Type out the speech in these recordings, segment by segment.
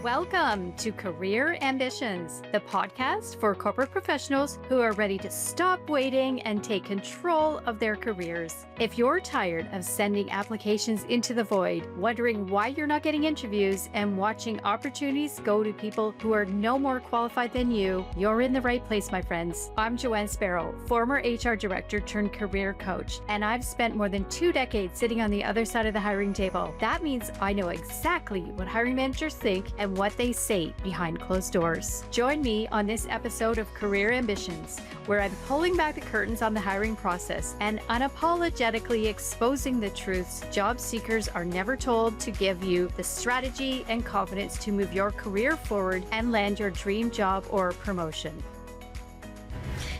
Welcome to Career Ambitions, the podcast for corporate professionals who are ready to stop waiting and take control of their careers. If you're tired of sending applications into the void, wondering why you're not getting interviews, and watching opportunities go to people who are no more qualified than you, you're in the right place, my friends. I'm Joanne Sparrow, former HR director turned career coach, and I've spent more than 2 decades sitting on the other side of the hiring table. That means I know exactly what hiring managers think and what they say behind closed doors. Join me on this episode of Career Ambitions, where I'm pulling back the curtains on the hiring process and unapologetically exposing the truths job seekers are never told to give you the strategy and confidence to move your career forward and land your dream job or promotion.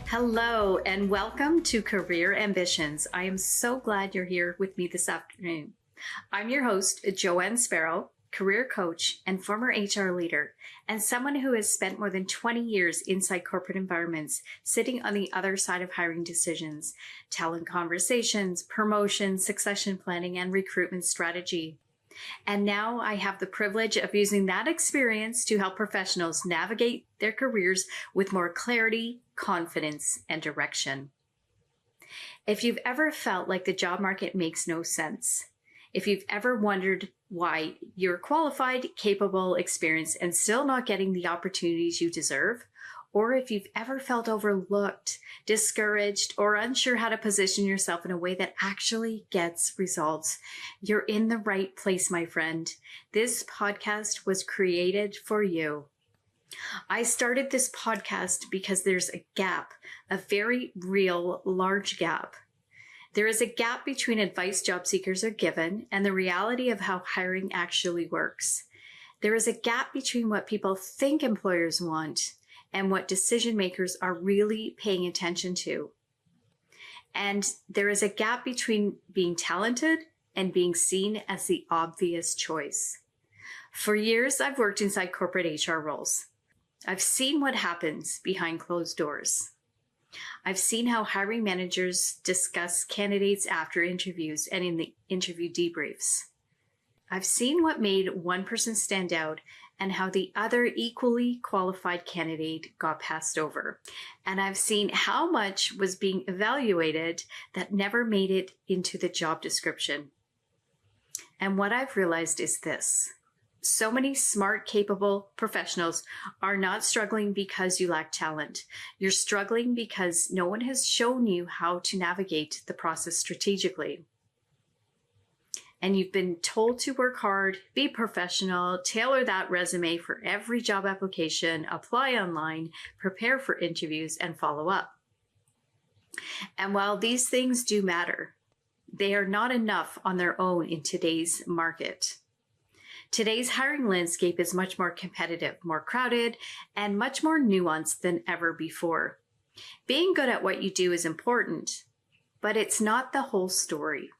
Hello and welcome to Career Ambitions. I am so glad you're here with me this afternoon. I'm your host, Joanne Sparrow, career coach and former HR leader, and someone who has spent more than 20 years inside corporate environments, sitting on the other side of hiring decisions, talent conversations, promotion, succession planning, and recruitment strategy. And now I have the privilege of using that experience to help professionals navigate their careers with more clarity, confidence, and direction. If you've ever felt like the job market makes no sense, if you've ever wondered why you're qualified, capable, experienced, and still not getting the opportunities you deserve, or if you've ever felt overlooked, discouraged, or unsure how to position yourself in a way that actually gets results, you're in the right place, my friend. This podcast was created for you. I started this podcast because there's a gap, a very real, large gap. There is a gap between advice job seekers are given and the reality of how hiring actually works. There is a gap between what people think employers want and what decision makers are really paying attention to. And there is a gap between being talented and being seen as the obvious choice. For years, I've worked inside corporate HR roles. I've seen what happens behind closed doors. I've seen how hiring managers discuss candidates after interviews and in the interview debriefs. I've seen what made one person stand out and how the other equally qualified candidate got passed over. And I've seen how much was being evaluated that never made it into the job description. And what I've realized is this. So many smart, capable professionals are not struggling because you lack talent. You're struggling because no one has shown you how to navigate the process strategically. And you've been told to work hard, be professional, tailor that resume for every job application, apply online, prepare for interviews, and follow up. And while these things do matter, they are not enough on their own in today's market. Today's hiring landscape is much more competitive, more crowded, and much more nuanced than ever before. Being good at what you do is important, but it's not the whole story.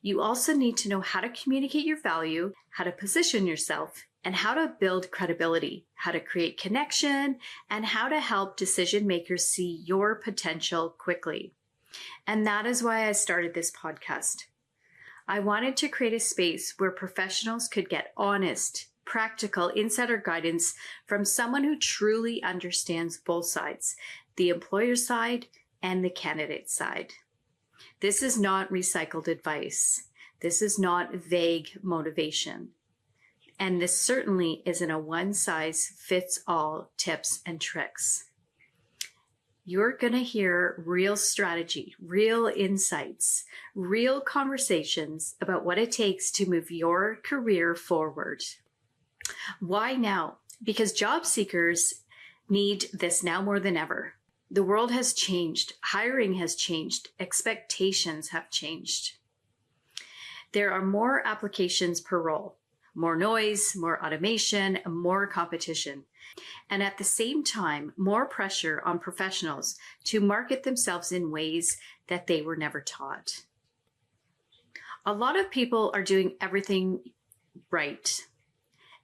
You also need to know how to communicate your value, how to position yourself, and how to build credibility, how to create connection, and how to help decision makers see your potential quickly. And that is why I started this podcast. I wanted to create a space where professionals could get honest, practical insider guidance from someone who truly understands both sides, the employer side and the candidate side. This is not recycled advice. This is not vague motivation. And this certainly isn't a one-size-fits-all tips and tricks. You're going to hear real strategy, real insights, real conversations about what it takes to move your career forward. Why now? Because job seekers need this now more than ever. The world has changed. Hiring has changed. Expectations have changed. There are more applications per role, more noise, more automation, more competition. And at the same time, more pressure on professionals to market themselves in ways that they were never taught. A lot of people are doing everything right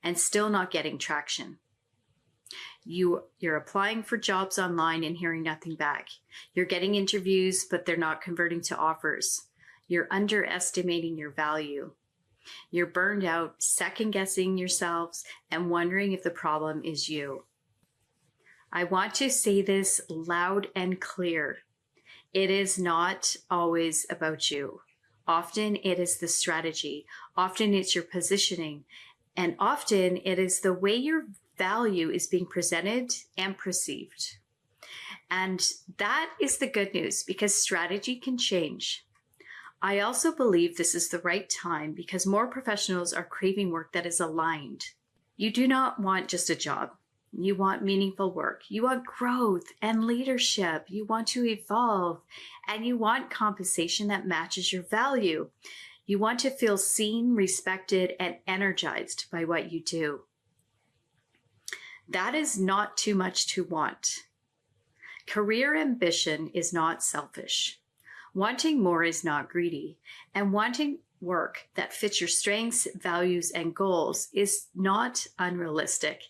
and still not getting traction. You're applying for jobs online and hearing nothing back. You're getting interviews, but they're not converting to offers. You're underestimating your value. You're burned out, second-guessing yourselves, and wondering if the problem is you. I want to say this loud and clear. It is not always about you. Often it is the strategy. Often it's your positioning. And often it is the way your value is being presented and perceived. And that is the good news, because strategy can change. I also believe this is the right time because more professionals are craving work that is aligned. You do not want just a job. You want meaningful work. You want growth and leadership. You want to evolve, and you want compensation that matches your value. You want to feel seen, respected, and energized by what you do. That is not too much to want. Career ambition is not selfish. Wanting more is not greedy, and wanting work that fits your strengths, values, and goals is not unrealistic.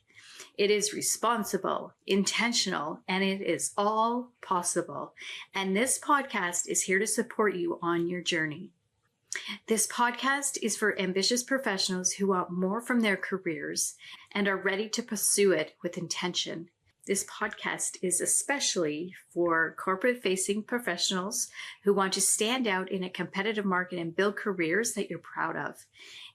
It is responsible, intentional, and it is all possible. And this podcast is here to support you on your journey. This podcast is for ambitious professionals who want more from their careers and are ready to pursue it with intention. This podcast is especially for corporate-facing professionals who want to stand out in a competitive market and build careers that you're proud of.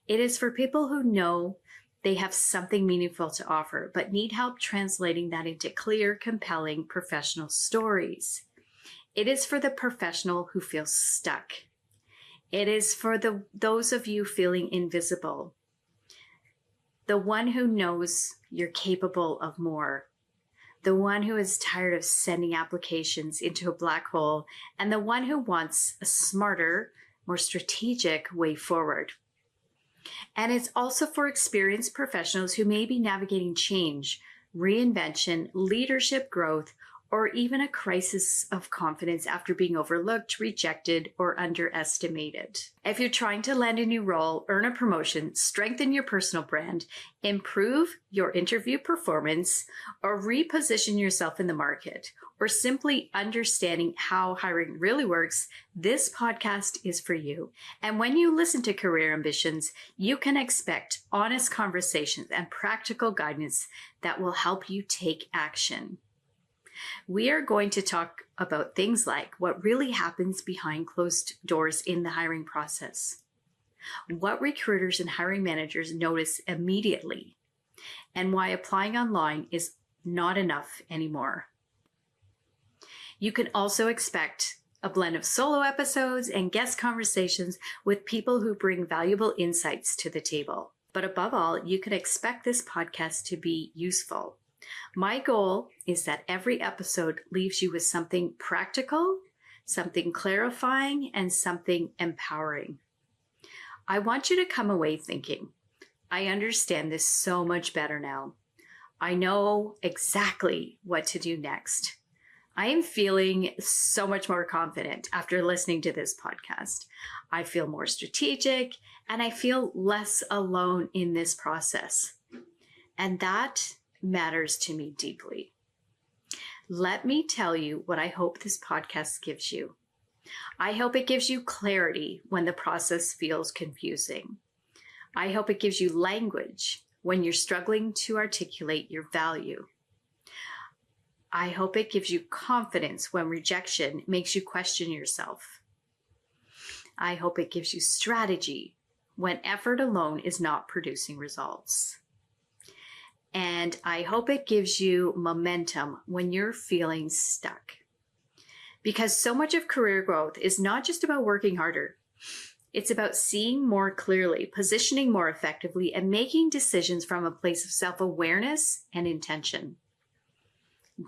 It is for people who know they have something meaningful to offer, but need help translating that into clear, compelling professional stories. It is for the professional who feels stuck. It is for those of you feeling invisible. The one who knows you're capable of more. The one who is tired of sending applications into a black hole, and the one who wants a smarter, more strategic way forward. And it's also for experienced professionals who may be navigating change, reinvention, leadership growth, or even a crisis of confidence after being overlooked, rejected, or underestimated. If you're trying to land a new role, earn a promotion, strengthen your personal brand, improve your interview performance, or reposition yourself in the market, or simply understanding how hiring really works, this podcast is for you. And when you listen to Career Ambitions, you can expect honest conversations and practical guidance that will help you take action. We are going to talk about things like what really happens behind closed doors in the hiring process, what recruiters and hiring managers notice immediately, and why applying online is not enough anymore. You can also expect a blend of solo episodes and guest conversations with people who bring valuable insights to the table. But above all, you can expect this podcast to be useful. My goal is that every episode leaves you with something practical, something clarifying, and something empowering. I want you to come away thinking, I understand this so much better now. I know exactly what to do next. I am feeling so much more confident after listening to this podcast. I feel more strategic, and I feel less alone in this process. And that matters to me deeply. Let me tell you what I hope this podcast gives you. I hope it gives you clarity when the process feels confusing. I hope it gives you language when you're struggling to articulate your value. I hope it gives you confidence when rejection makes you question yourself. I hope it gives you strategy when effort alone is not producing results. And I hope it gives you momentum when you're feeling stuck. Because so much of career growth is not just about working harder. It's about seeing more clearly, positioning more effectively, and making decisions from a place of self-awareness and intention.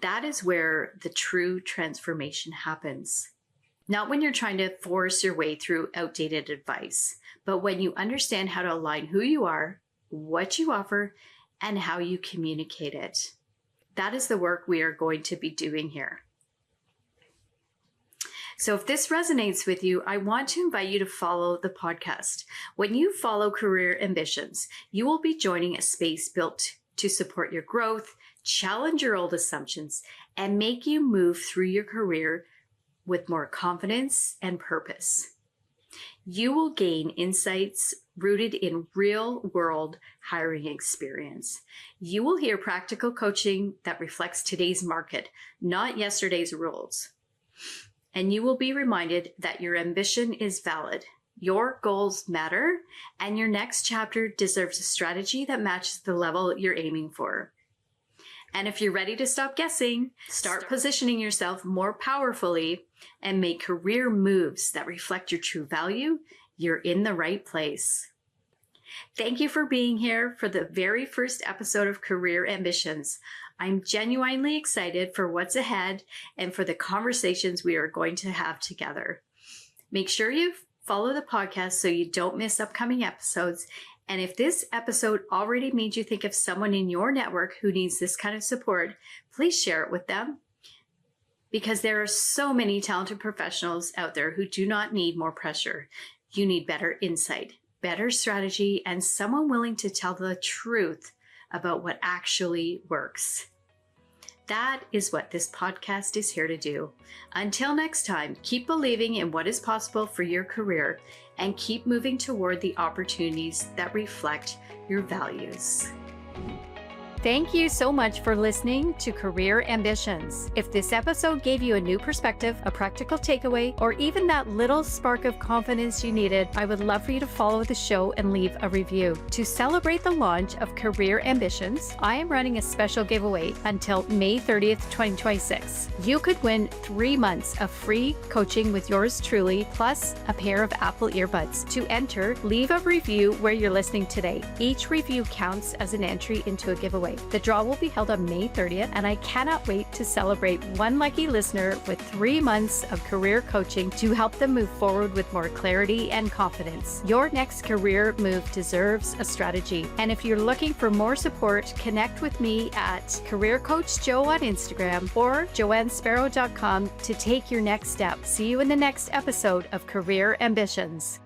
That is where the true transformation happens. Not when you're trying to force your way through outdated advice, but when you understand how to align who you are, what you offer, and how you communicate it. That is the work we are going to be doing here. So if this resonates with you, I want to invite you to follow the podcast. When you follow Career Ambitions, you will be joining a space built to support your growth, challenge your old assumptions, and make you move through your career with more confidence and purpose. You will gain insights rooted in real-world hiring experience. You will hear practical coaching that reflects today's market, not yesterday's rules. And you will be reminded that your ambition is valid, your goals matter, and your next chapter deserves a strategy that matches the level you're aiming for. And if you're ready to stop guessing, start positioning yourself more powerfully and make career moves that reflect your true value, you're in the right place. Thank you for being here for the very first episode of Career Ambitions. I'm genuinely excited for what's ahead and for the conversations we are going to have together. Make sure you follow the podcast so you don't miss upcoming episodes. And if this episode already made you think of someone in your network who needs this kind of support, please share it with them. Because there are so many talented professionals out there who do not need more pressure. You need better insight, better strategy, and someone willing to tell the truth about what actually works. That is what this podcast is here to do. Until next time, keep believing in what is possible for your career and keep moving toward the opportunities that reflect your values. Thank you so much for listening to Career Ambitions. If this episode gave you a new perspective, a practical takeaway, or even that little spark of confidence you needed, I would love for you to follow the show and leave a review. To celebrate the launch of Career Ambitions, I am running a special giveaway until May 30th, 2026. You could win 3 months of free coaching with yours truly, plus a pair of Apple earbuds. To enter, leave a review where you're listening today. Each review counts as an entry into a giveaway. The draw will be held on May 30th, and I cannot wait to celebrate one lucky listener with 3 months of career coaching to help them move forward with more clarity and confidence. Your next career move deserves a strategy. And if you're looking for more support, connect with me at Career Coach Joe on Instagram or joannesparrow.com to take your next step. See you in the next episode of Career Ambitions.